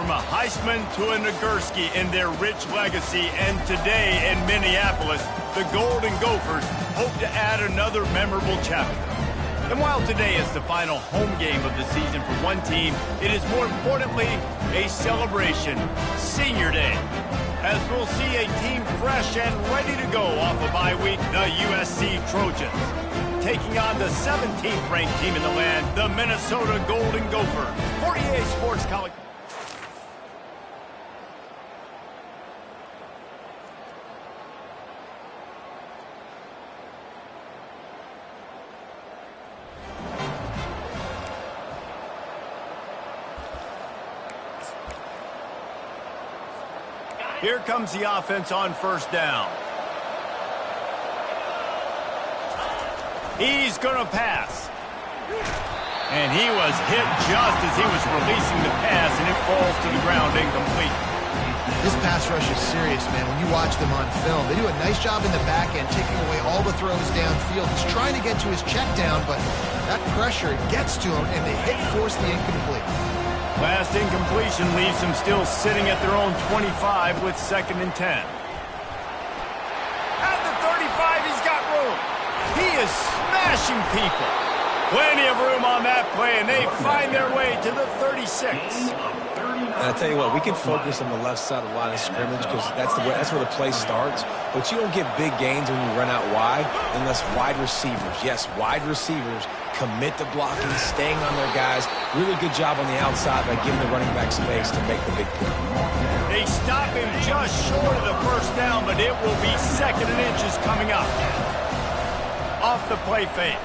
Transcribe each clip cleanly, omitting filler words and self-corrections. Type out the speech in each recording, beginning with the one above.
from a Heisman to a Nagurski in their rich legacy, and today in Minneapolis, the Golden Gophers hope to add another memorable chapter. And while today is the final home game of the season for one team, it is more importantly a celebration, Senior Day, as we'll see a team fresh and ready to go off a bye week, the USC Trojans, taking on the 17th ranked team in the land, the Minnesota Golden Gophers. 48 Sports College. Here comes the offense on first down. He's going to pass. And he was hit just as he was releasing the pass, and it falls to the ground incomplete. This pass rush is serious, man. When you watch them on film, they do a nice job in the back end, taking away all the throws downfield. He's trying to get to his check down, but that pressure gets to him, and they force the incomplete. Last incompletion leaves them still sitting at their own 25 with 2nd and 10. At the 35, he's got room. He is smashing people. Plenty of room on that play, and they find their way to the 36. And I tell you what, we can focus on the left side of the line of scrimmage because that's where the play starts. But you don't get big gains when you run out wide unless wide receivers, yes, wide receivers, commit to blocking, staying on their guys. Really good job on the outside by giving the running back space to make the big play. They stop him just short of the first down, but it will be 2nd and inches coming up. Off the play fake.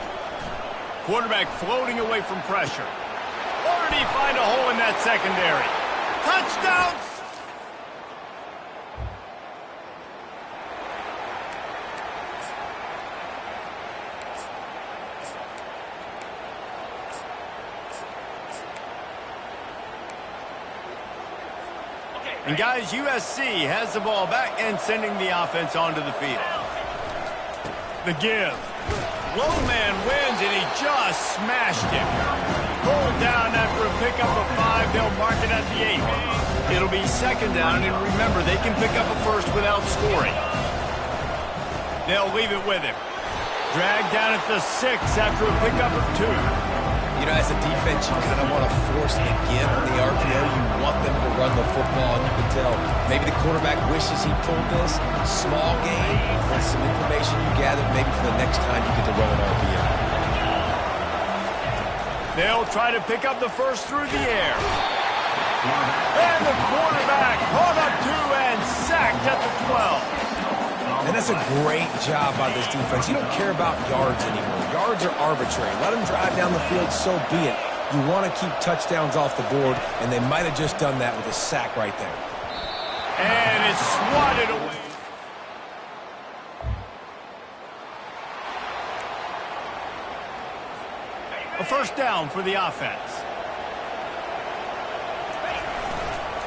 Quarterback floating away from pressure. Or did he find a hole in that secondary? Touchdown! And guys, USC has the ball back and sending the offense onto the field. The give. Low man wins, and he just smashed him. Pulled down after a pickup of 5. They'll mark it at the 8. It'll be 2nd down, and remember, they can pick up a first without scoring. They'll leave it with him. Dragged down at the 6 after a pickup of 2. You know, as a defense, you kind of want to force the give on the RPO. You want them to run the football, and you can tell maybe the quarterback wishes he pulled this. Small game, and some information you gather maybe for the next time you get to run an RPO. They'll try to pick up the first through the air. And the quarterback caught up 2 and sacked at the 12. And that's a great job by this defense. You don't care about yards anymore. Yards are arbitrary. Let them drive down the field, so be it. You want to keep touchdowns off the board, and they might have just done that with a sack right there. And it's swatted away. A first down for the offense.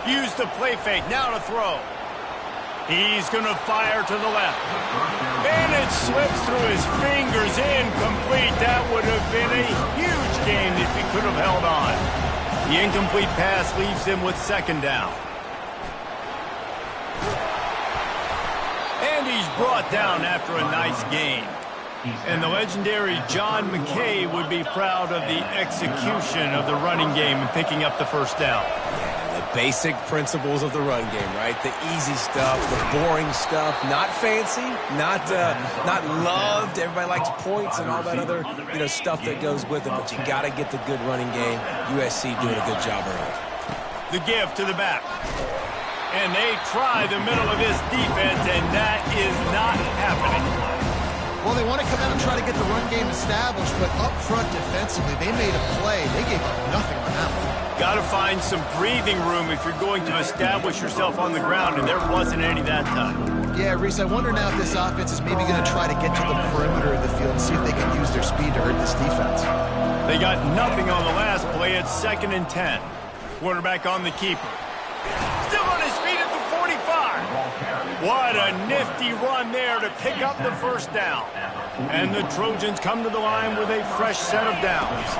Use the play fake, now to throw. He's going to fire to the left. And it slips through his fingers, incomplete. That would have been a huge gain if he could have held on. The incomplete pass leaves him with 2nd down. And he's brought down after a nice gain. And the legendary John McKay would be proud of the execution of the running game and picking up the first down. Basic principles of the run game, right? The easy stuff, the boring stuff, not fancy, not loved. Everybody likes points and all that other, stuff that goes with it, but you got to get the good running game. USC doing a good job early. The give to the back. And they try the middle of this defense, and that is not happening. Well, they want to come out and try to get the run game established, but up front defensively, they made a play. They gave up nothing on that one. Got to find some breathing room if you're going to establish yourself on the ground, and there wasn't any that time. Yeah, Reese, I wonder now if this offense is maybe going to try to get to the perimeter of the field and see if they can use their speed to hurt this defense. They got nothing on the last play. It's 2nd and 10. Quarterback on the keeper. Still on his feet at the 45. What a nifty run there to pick up the first down. And the Trojans come to the line with a fresh set of downs.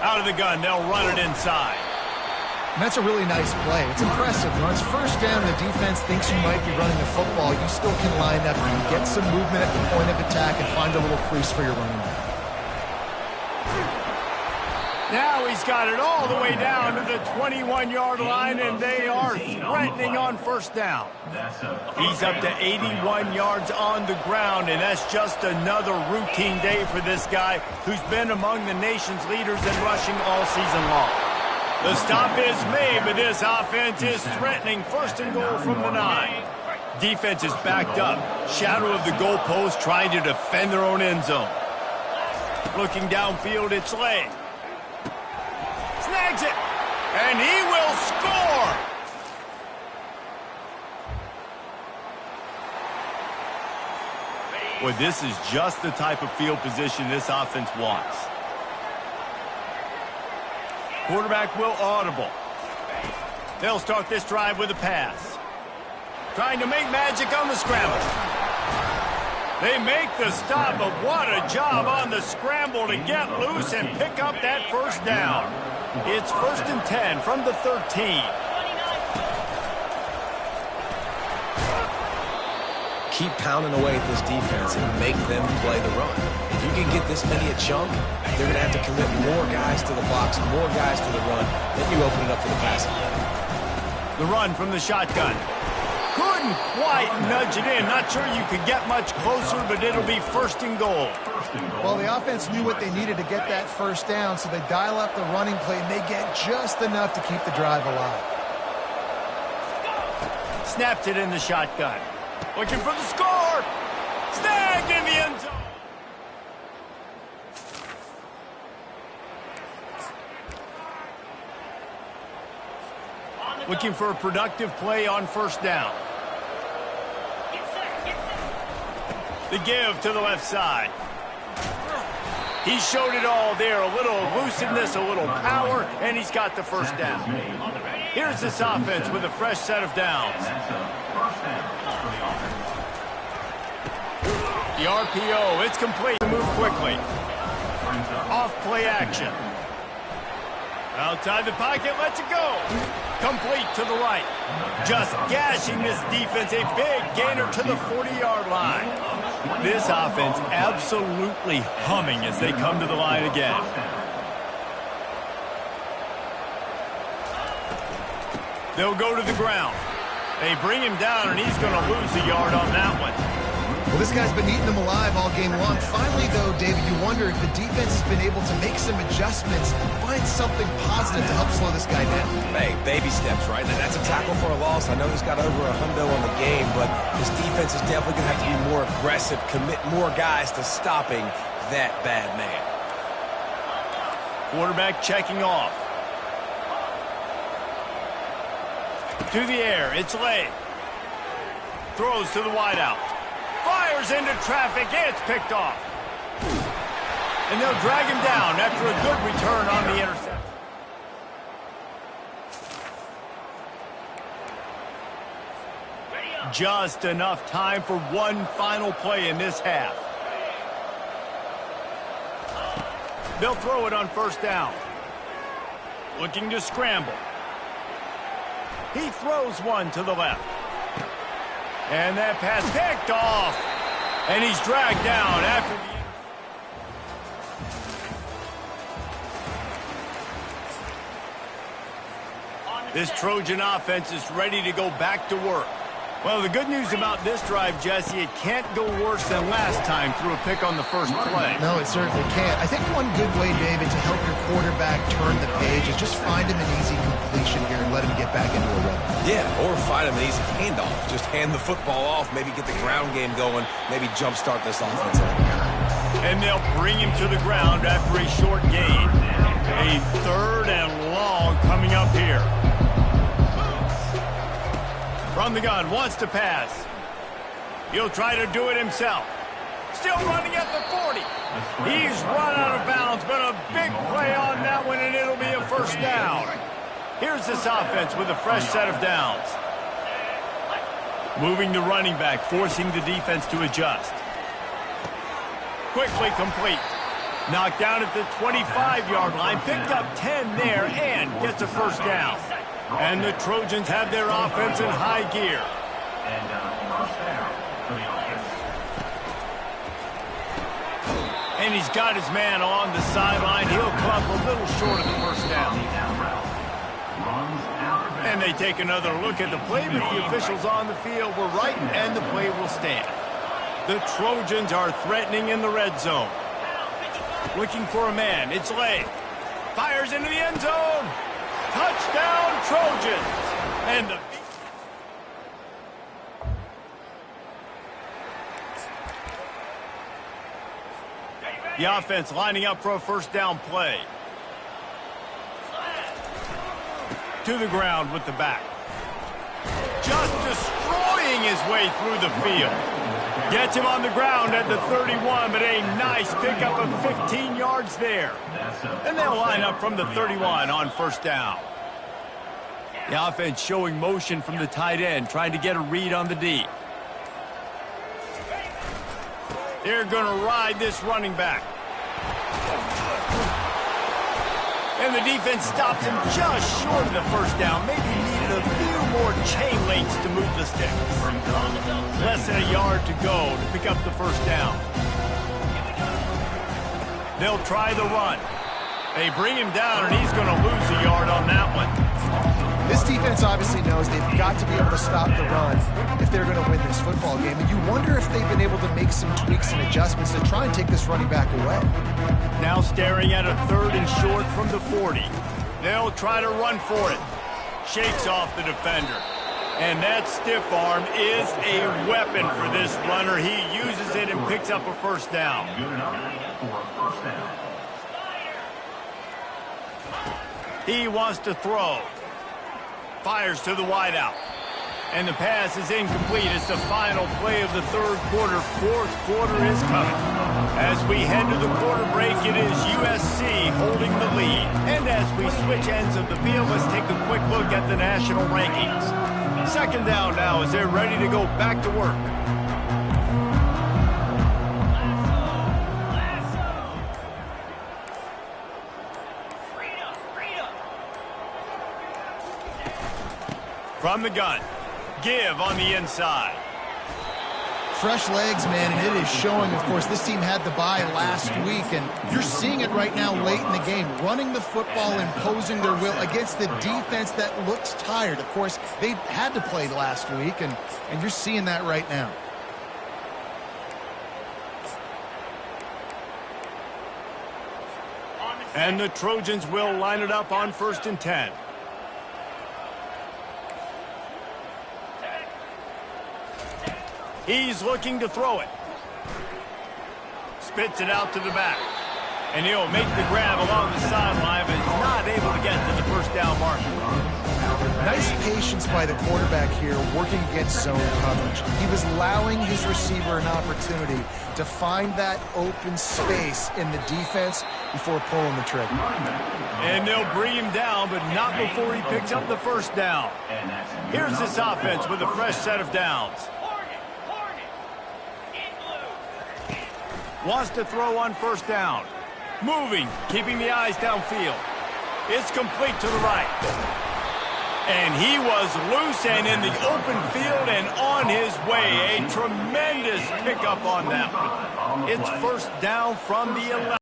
Out of the gun, they'll run it inside. And that's a really nice play. It's impressive. When it's first down, the defense thinks you might be running the football. You still can line up and get some movement at the point of attack and find a little crease for your running back. Now he's got it all the way down to the 21-yard line, and they are threatening on first down. He's up to 81 yards on the ground, and that's just another routine day for this guy who's been among the nation's leaders in rushing all season long. The stop is made, but this offense is threatening first and goal from the 9. Defense is backed up. Shadow of the goalpost trying to defend their own end zone. Looking downfield, it's Lay. Snags it, and he will score. Well, this is just the type of field position this offense wants. Quarterback will audible. They'll start this drive with a pass. Trying to make magic on the scramble. They make the stop, but what a job on the scramble to get loose and pick up that first down. It's 1st and 10 from the 13. Keep pounding away at this defense and make them play the run. If you can get this many a chunk, they're going to have to commit more guys to the box, more guys to the run. Then you open it up for the passing game. The run from the shotgun. Couldn't quite nudge it in. Not sure you could get much closer, but it'll be 1st and goal. Well, the offense knew what they needed to get that first down, so they dial up the running play, and they get just enough to keep the drive alive. Snapped it in the shotgun. Looking for the score. Snagged in the end zone. Looking for a productive play on first down. The give to the left side. He showed it all there. A little elusiveness, a little power, and he's got the first down. Here's this offense with a fresh set of downs. The RPO, it's complete. Move quickly. Off play action. Outside the pocket, lets it go. Complete to the right. Just gashing this defense. A big gainer to the 40-yard line. This offense absolutely humming as they come to the line again. They'll go to the ground. They bring him down, and he's going to lose a yard on that one. Well, this guy's been eating them alive all game long. Finally, though, David, you wonder if the defense has been able to make some adjustments, find something positive to help slow this guy down. Hey, baby steps, right? And that's a tackle for a loss. I know he's got over $100 on the game, but this defense is definitely going to have to be more aggressive, commit more guys to stopping that bad man. Quarterback checking off. To the air, it's Lay. Throws to the wideout. Fires into traffic, it's picked off. And they'll drag him down after a good return on the interception. Just enough time for one final play in this half. They'll throw it on first down. Looking to scramble. He throws one to the left. And that pass picked off. And he's dragged down after the... This Trojan offense is ready to go back to work. Well, the good news about this drive, Jesse, it can't go worse than last time through a pick on the first play. No, it certainly can't. I think one good way, David, to help your quarterback turn the page is just find him an easy completion here and let him get back into a rhythm. Yeah, or find him an easy handoff. Just hand the football off, maybe get the ground game going, maybe jumpstart this offense. And they'll bring him to the ground after a short gain. A 3rd and long coming up here. From the gun, wants to pass. He'll try to do it himself. Still running at the 40. He's run out of bounds, but a big play on that one, and it'll be a first down. Here's this offense with a fresh set of downs. Moving the running back, forcing the defense to adjust. Quickly complete. Knocked down at the 25-yard line, picked up 10 there, and gets a first down. And the Trojans have their offense in high gear. And he's got his man on the sideline. He'll come up a little short of the first down. And they take another look at the play, but the officials on the field were right, and the play will stand. The Trojans are threatening in the red zone. Looking for a man. It's Lay. Fires into the end zone. Touchdown, Trojans. And the offense lining up for a first down play. To the ground with the back. Just destroying his way through the field. Gets him on the ground at the 31, but a nice pickup of 15 yards there. And they'll line up from the 31 on first down. The offense showing motion from the tight end, trying to get a read on the D. They're going to ride this running back. And the defense stops him just short of the first down. Maybe needed a few more chain links to move the sticks. Less than a yard to go to pick up the first down. They'll try the run. They bring him down, and he's going to lose a yard on that one. This defense obviously knows they've got to be able to stop the run if they're going to win this football game. And you wonder if they've been able to make some tweaks and adjustments to try and take this running back away. Now staring at a 3rd and short from the 40. They'll try to run for it. Shakes off the defender. And that stiff arm is a weapon for this runner. He uses it and picks up a first down. He wants to throw. Fires to the wideout. And the pass is incomplete. It's the final play of the 3rd quarter. 4th quarter is coming. As we head to the quarter break, it is USC holding the lead. And as we switch ends of the field, let's take a quick look at the national rankings. 2nd down now as they're ready to go back to work. From the gun. Give on the inside. Fresh legs, man, and it is showing. Of course, this team had the bye last week, and you're seeing it right now late in the game. Running the football, imposing their will against the defense that looks tired. Of course, they had to play last week, and you're seeing that right now. And the Trojans will line it up on 1st and 10. He's looking to throw it. Spits it out to the back. And he'll make the grab along the sideline, but not able to get to the first down marker. Nice patience by the quarterback here, working against zone coverage. He was allowing his receiver an opportunity to find that open space in the defense before pulling the trigger. And they'll bring him down, but not before he picks up the first down. Here's this offense with a fresh set of downs. Wants to throw on first down. Moving, keeping the eyes downfield. It's complete to the right. And he was loose and in the open field and on his way. A tremendous pickup on that one. It's first down from the 11.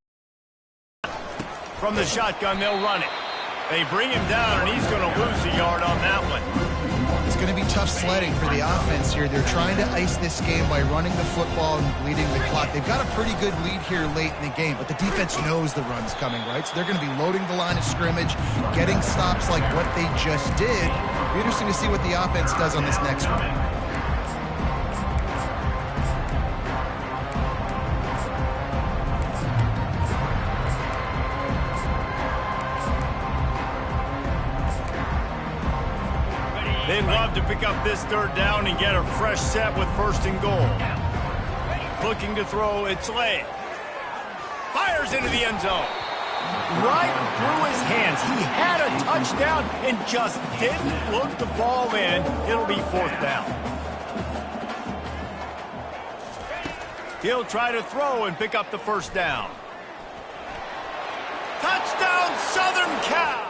From the shotgun, they'll run it. They bring him down, and he's going to lose a yard on that one. It's going to be tough sledding for the offense here. They're trying to ice this game by running the football and bleeding the clock. They've got a pretty good lead here late in the game, but the defense knows the run's coming, right? So they're going to be loading the line of scrimmage, getting stops like what they just did. It'll be interesting to see what the offense does on this next one. They'd love to pick up this 3rd down and get a fresh set with 1st and goal. Looking to throw, it's Lay. Fires into the end zone. Right through his hands. He had a touchdown and just didn't look the ball in. It'll be 4th down. He'll try to throw and pick up the first down. Touchdown, Southern Cal!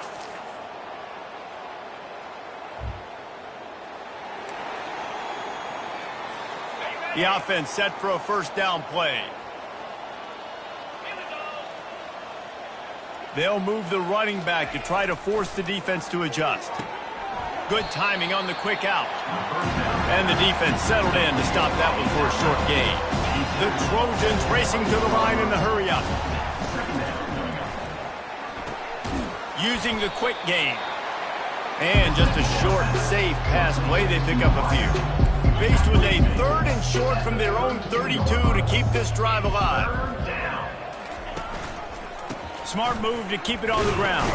The offense set for a first down play. They'll move the running back to try to force the defense to adjust. Good timing on the quick out. And the defense settled in to stop that one for a short gain. The Trojans racing to the line in the hurry up. Using the quick game. And just a short, safe pass play, they pick up a few. Faced with a 3rd and short from their own 32 to keep this drive alive. Smart move to keep it on the ground.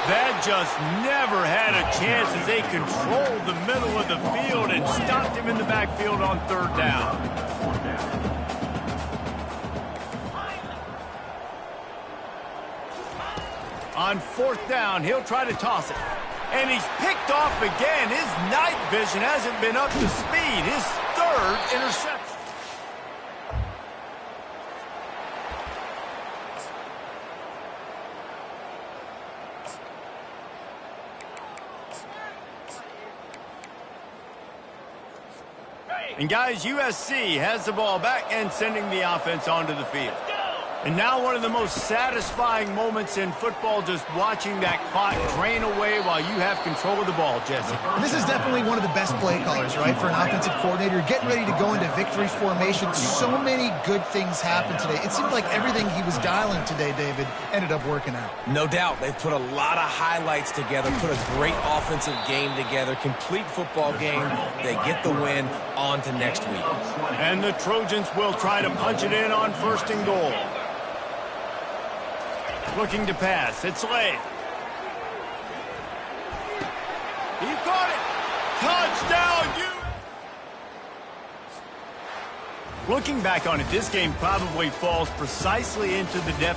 That just never had a chance as they controlled the middle of the field and stopped him in the backfield on 3rd down. On 4th down, he'll try to toss it. And he's picked off again. His night vision hasn't been up to speed. His 3rd interception. And guys, USC has the ball back and sending the offense onto the field. And now one of the most satisfying moments in football, just watching that clock drain away while you have control of the ball, Jesse. This is definitely one of the best play callers, right, for an offensive coordinator. Getting ready to go into victory formation. So many good things happened today. It seemed like everything he was dialing today, David, ended up working out. No doubt. They've put a lot of highlights together, put a great offensive game together, complete football game. They get the win. On to next week. And the Trojans will try to punch it in on 1st and goal. Looking to pass. It's Slade. He caught it. Touchdown, Looking back on it, this game probably falls precisely into the definition